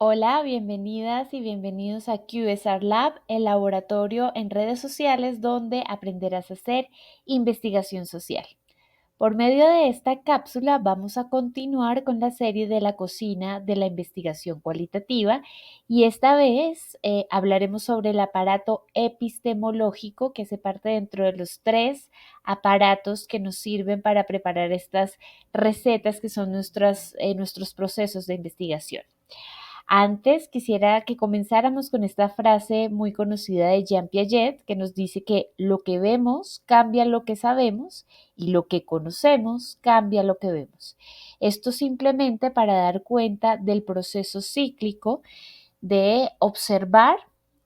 Hola, bienvenidas y bienvenidos a QSR Lab, el laboratorio en redes sociales donde aprenderás a hacer investigación social. Por medio de esta cápsula vamos a continuar con la serie de la cocina de la investigación cualitativa y esta vez hablaremos sobre el aparato epistemológico que se parte dentro de los tres aparatos que nos sirven para preparar estas recetas que son nuestros procesos de investigación. Antes quisiera que comenzáramos con esta frase muy conocida de Jean Piaget que nos dice que lo que vemos cambia lo que sabemos y lo que conocemos cambia lo que vemos. Esto simplemente para dar cuenta del proceso cíclico de observar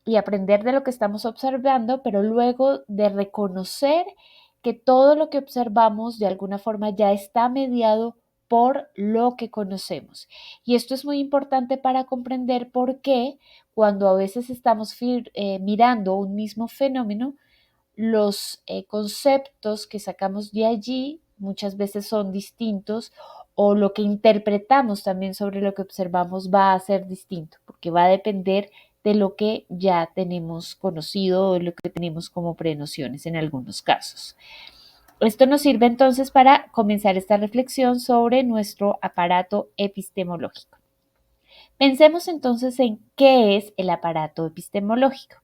y aprender de lo que estamos observando, pero luego de reconocer que todo lo que observamos de alguna forma ya está mediado por lo que conocemos. Y esto es muy importante para comprender por qué cuando a veces estamos mirando un mismo fenómeno, los conceptos que sacamos de allí muchas veces son distintos o lo que interpretamos también sobre lo que observamos va a ser distinto, porque va a depender de lo que ya tenemos conocido o de lo que tenemos como prenociones en algunos casos. Esto nos sirve entonces para comenzar esta reflexión sobre nuestro aparato epistemológico. Pensemos entonces en qué es el aparato epistemológico.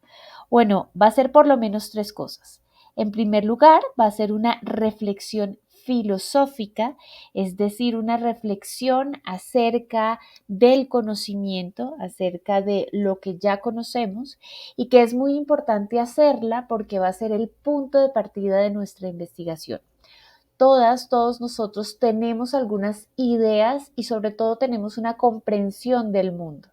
Bueno, va a ser por lo menos tres cosas. En primer lugar, va a ser una reflexión filosófica, es decir, una reflexión acerca del conocimiento, acerca de lo que ya conocemos y que es muy importante hacerla porque va a ser el punto de partida de nuestra investigación. Todos nosotros tenemos algunas ideas y sobre todo tenemos una comprensión del mundo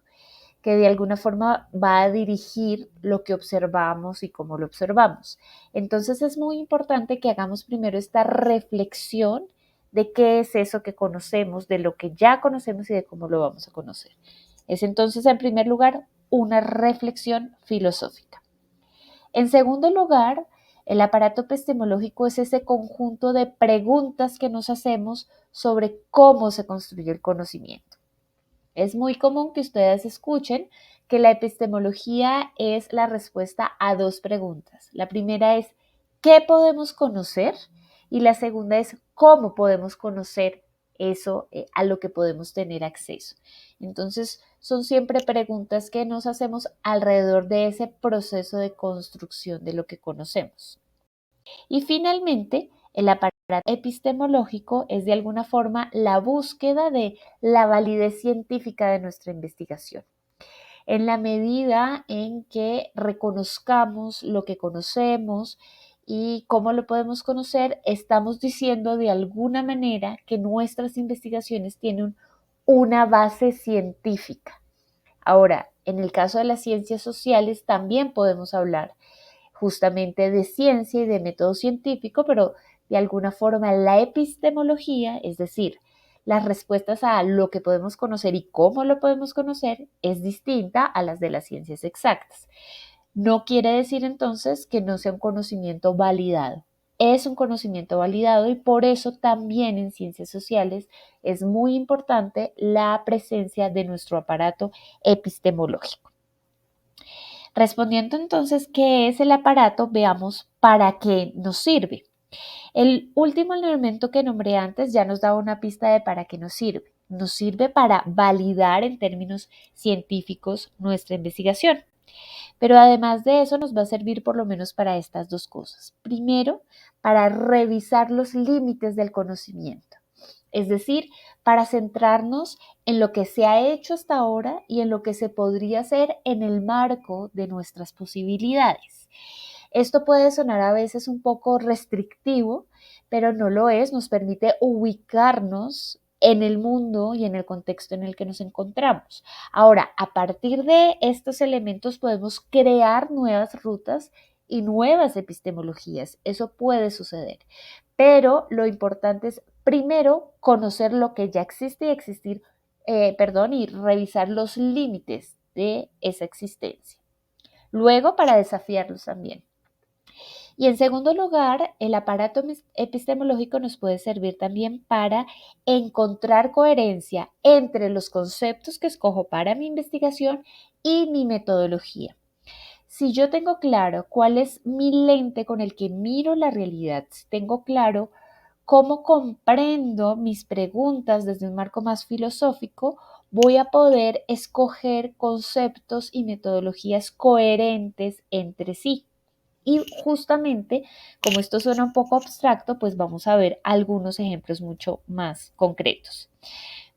que de alguna forma va a dirigir lo que observamos y cómo lo observamos. Entonces es muy importante que hagamos primero esta reflexión de qué es eso que conocemos, de lo que ya conocemos y de cómo lo vamos a conocer. Es entonces, en primer lugar, una reflexión filosófica. En segundo lugar, el aparato epistemológico es ese conjunto de preguntas que nos hacemos sobre cómo se construye el conocimiento. Es muy común que ustedes escuchen que la epistemología es la respuesta a dos preguntas. La primera es ¿qué podemos conocer? Y la segunda es ¿cómo podemos conocer eso a lo que podemos tener acceso? Entonces, son siempre preguntas que nos hacemos alrededor de ese proceso de construcción de lo que conocemos. Y finalmente, el aparato epistemológico es de alguna forma la búsqueda de la validez científica de nuestra investigación. En la medida en que reconozcamos lo que conocemos y cómo lo podemos conocer, estamos diciendo de alguna manera que nuestras investigaciones tienen una base científica. Ahora, en el caso de las ciencias sociales también podemos hablar justamente de ciencia y de método científico, pero de alguna forma la epistemología, es decir, las respuestas a lo que podemos conocer y cómo lo podemos conocer, es distinta a las de las ciencias exactas. No quiere decir entonces que no sea un conocimiento validado. Es un conocimiento validado y por eso también en ciencias sociales es muy importante la presencia de nuestro aparato epistemológico. Respondiendo entonces qué es el aparato, veamos para qué nos sirve. El último elemento que nombré antes ya nos da una pista de para qué nos sirve. Nos sirve para validar en términos científicos nuestra investigación. Pero además de eso nos va a servir por lo menos para estas dos cosas. Primero, para revisar los límites del conocimiento. Es decir, para centrarnos en lo que se ha hecho hasta ahora y en lo que se podría hacer en el marco de nuestras posibilidades. Esto puede sonar a veces un poco restrictivo, pero no lo es, nos permite ubicarnos en el mundo y en el contexto en el que nos encontramos. Ahora, a partir de estos elementos podemos crear nuevas rutas y nuevas epistemologías. Eso puede suceder. Pero lo importante es primero conocer lo que ya existe y y revisar los límites de esa existencia. Luego, para desafiarlos también. Y en segundo lugar, el aparato epistemológico nos puede servir también para encontrar coherencia entre los conceptos que escojo para mi investigación y mi metodología. Si yo tengo claro cuál es mi lente con el que miro la realidad, si tengo claro cómo comprendo mis preguntas desde un marco más filosófico, voy a poder escoger conceptos y metodologías coherentes entre sí. Y justamente, como esto suena un poco abstracto, pues vamos a ver algunos ejemplos mucho más concretos.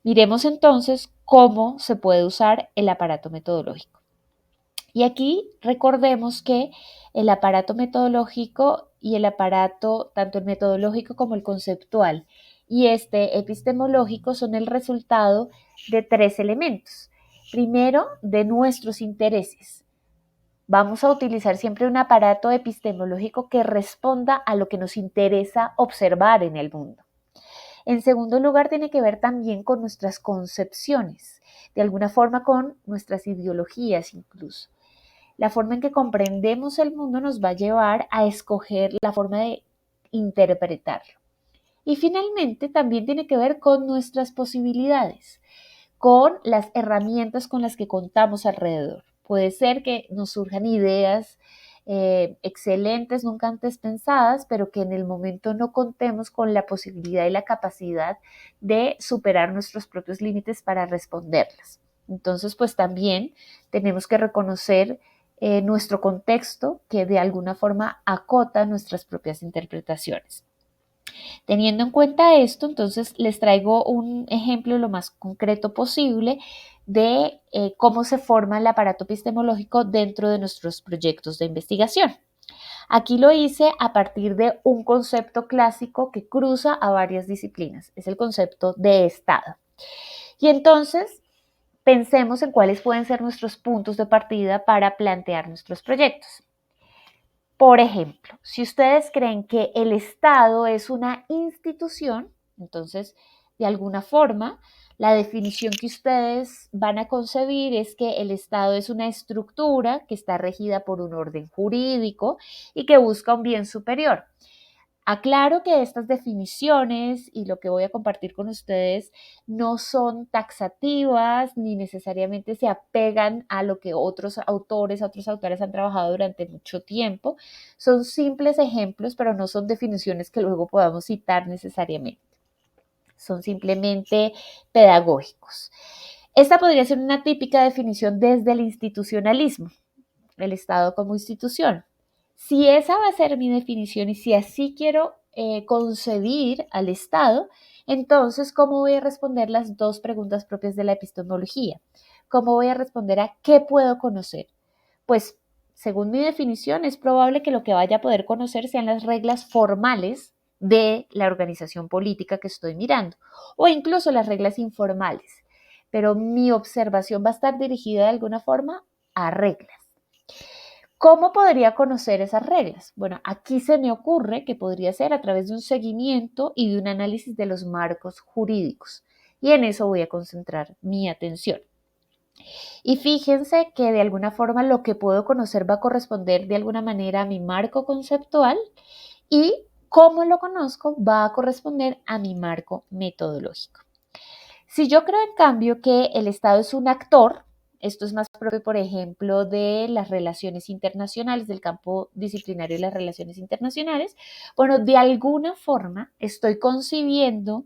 Miremos entonces cómo se puede usar el aparato metodológico. Y aquí recordemos que el aparato metodológico y el aparato, tanto el metodológico como el conceptual y este epistemológico, son el resultado de tres elementos. Primero, de nuestros intereses. Vamos a utilizar siempre un aparato epistemológico que responda a lo que nos interesa observar en el mundo. En segundo lugar, tiene que ver también con nuestras concepciones, de alguna forma con nuestras ideologías incluso. La forma en que comprendemos el mundo nos va a llevar a escoger la forma de interpretarlo. Y finalmente, también tiene que ver con nuestras posibilidades, con las herramientas con las que contamos alrededor. Puede ser que nos surjan ideas excelentes, nunca antes pensadas, pero que en el momento no contemos con la posibilidad y la capacidad de superar nuestros propios límites para responderlas. Entonces, pues también tenemos que reconocer nuestro contexto que de alguna forma acota nuestras propias interpretaciones. Teniendo en cuenta esto, entonces les traigo un ejemplo lo más concreto posible de cómo se forma el aparato epistemológico dentro de nuestros proyectos de investigación. Aquí lo hice a partir de un concepto clásico que cruza a varias disciplinas, es el concepto de Estado. Y entonces pensemos en cuáles pueden ser nuestros puntos de partida para plantear nuestros proyectos. Por ejemplo, si ustedes creen que el Estado es una institución, entonces, de alguna forma, la definición que ustedes van a concebir es que el Estado es una estructura que está regida por un orden jurídico y que busca un bien superior. Aclaro que estas definiciones y lo que voy a compartir con ustedes no son taxativas ni necesariamente se apegan a lo que otros autores, otras autoras han trabajado durante mucho tiempo. Son simples ejemplos, pero no son definiciones que luego podamos citar necesariamente. Son simplemente pedagógicos. Esta podría ser una típica definición desde el institucionalismo, el Estado como institución. Si esa va a ser mi definición y si así quiero concebir al Estado, entonces, ¿cómo voy a responder las dos preguntas propias de la epistemología? ¿Cómo voy a responder a qué puedo conocer? Pues, según mi definición, es probable que lo que vaya a poder conocer sean las reglas formales de la organización política que estoy mirando, o incluso las reglas informales. Pero mi observación va a estar dirigida de alguna forma a reglas. ¿Cómo podría conocer esas reglas? Bueno, aquí se me ocurre que podría ser a través de un seguimiento y de un análisis de los marcos jurídicos. Y en eso voy a concentrar mi atención. Y fíjense que de alguna forma lo que puedo conocer va a corresponder de alguna manera a mi marco conceptual y cómo lo conozco va a corresponder a mi marco metodológico. Si yo creo en cambio que el Estado es un actor, esto es más propio, por ejemplo, de las relaciones internacionales, del campo disciplinario de las relaciones internacionales, bueno, de alguna forma estoy concibiendo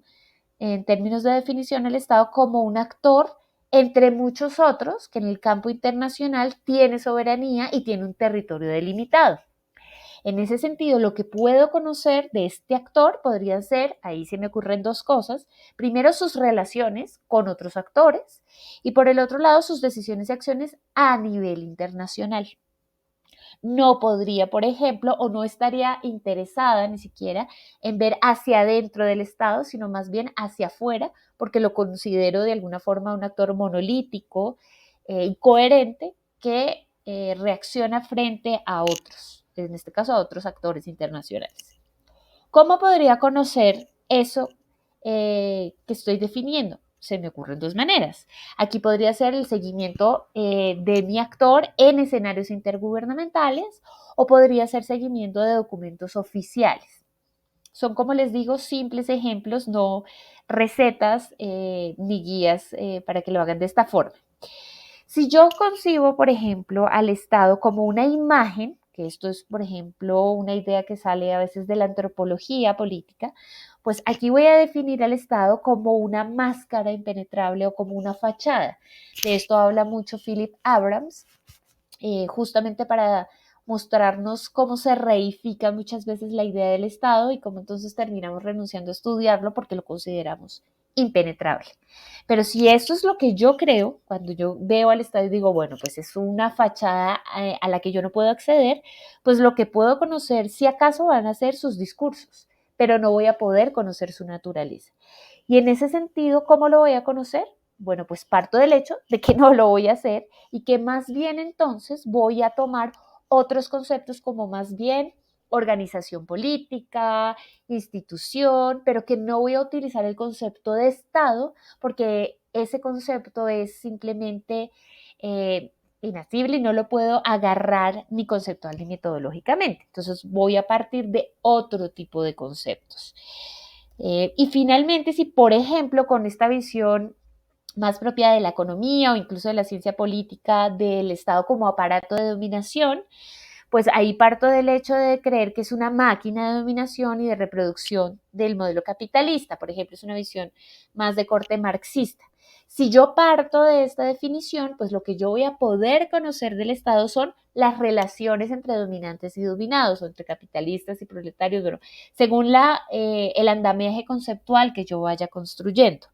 en términos de definición el Estado como un actor entre muchos otros que en el campo internacional tiene soberanía y tiene un territorio delimitado. En ese sentido, lo que puedo conocer de este actor podría ser, ahí se me ocurren dos cosas, primero sus relaciones con otros actores y por el otro lado sus decisiones y acciones a nivel internacional. No podría, por ejemplo, o no estaría interesada ni siquiera en ver hacia adentro del Estado, sino más bien hacia afuera, porque lo considero de alguna forma un actor monolítico y coherente que reacciona frente a otros, en este caso a otros actores internacionales. ¿Cómo podría conocer eso que estoy definiendo? se me ocurren dos maneras. Aquí podría ser el seguimiento de mi actor en escenarios intergubernamentales o podría ser seguimiento de documentos oficiales. Son, como les digo, simples ejemplos, no recetas ni guías para que lo hagan de esta forma. Si yo concibo, por ejemplo, al Estado como una imagen, que esto es, por ejemplo, una idea que sale a veces de la antropología política, pues aquí voy a definir al Estado como una máscara impenetrable o como una fachada. De esto habla mucho Philip Abrams, justamente para mostrarnos cómo se reifica muchas veces la idea del Estado y cómo entonces terminamos renunciando a estudiarlo porque lo consideramos impenetrable. Pero si esto es lo que yo creo, cuando yo veo al Estado y digo, bueno, pues es una fachada a la que yo no puedo acceder, pues lo que puedo conocer, si acaso van a ser sus discursos, pero no voy a poder conocer su naturaleza. Y en ese sentido, ¿cómo lo voy a conocer? Bueno, pues parto del hecho de que no lo voy a hacer y que más bien entonces voy a tomar otros conceptos como más bien organización política, institución, pero que no voy a utilizar el concepto de Estado porque ese concepto es simplemente inasible y no lo puedo agarrar ni conceptual ni metodológicamente. Entonces voy a partir de otro tipo de conceptos. Y finalmente, si por ejemplo con esta visión más propia de la economía o incluso de la ciencia política del Estado como aparato de dominación, pues ahí parto del hecho de creer que es una máquina de dominación y de reproducción del modelo capitalista. Por ejemplo, es una visión más de corte marxista. Si yo parto de esta definición, pues lo que yo voy a poder conocer del Estado son las relaciones entre dominantes y dominados, o entre capitalistas y proletarios, bueno, según el andamiaje conceptual que yo vaya construyendo.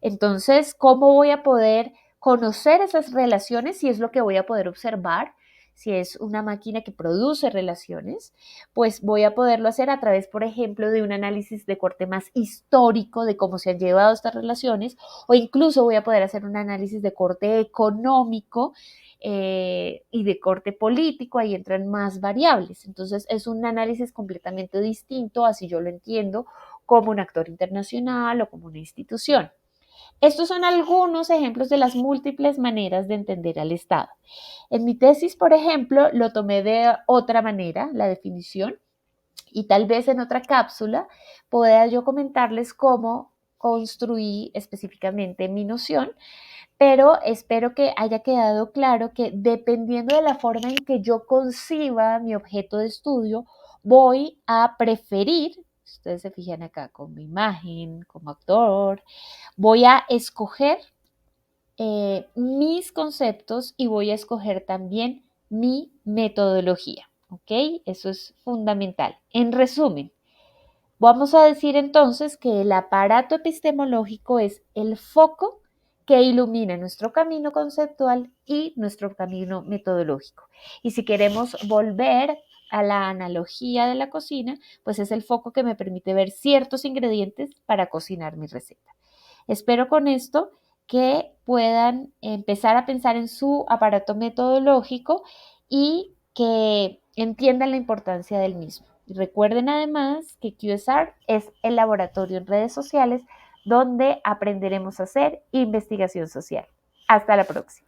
Entonces, ¿cómo voy a poder conocer esas relaciones si es lo que voy a poder observar? Si es una máquina que produce relaciones, pues voy a poderlo hacer a través, por ejemplo, de un análisis de corte más histórico de cómo se han llevado estas relaciones, o incluso voy a poder hacer un análisis de corte económico y de corte político, ahí entran más variables. Entonces es un análisis completamente distinto, así yo lo entiendo, como un actor internacional o como una institución. Estos son algunos ejemplos de las múltiples maneras de entender al Estado. En mi tesis, por ejemplo, lo tomé de otra manera, la definición, y tal vez en otra cápsula pueda yo comentarles cómo construí específicamente mi noción, pero espero que haya quedado claro que dependiendo de la forma en que yo conciba mi objeto de estudio, voy a preferir, si ustedes se fijan acá con mi imagen como actor, voy a escoger mis conceptos y voy a escoger también mi metodología. ¿Ok? Eso es fundamental. En resumen, vamos a decir entonces que el aparato epistemológico es el foco que ilumina nuestro camino conceptual y nuestro camino metodológico. Y si queremos volver a la analogía de la cocina, pues es el foco que me permite ver ciertos ingredientes para cocinar mi receta. Espero con esto que puedan empezar a pensar en su aparato metodológico y que entiendan la importancia del mismo. Y recuerden además que QSR es el laboratorio en redes sociales donde aprenderemos a hacer investigación social. Hasta la próxima.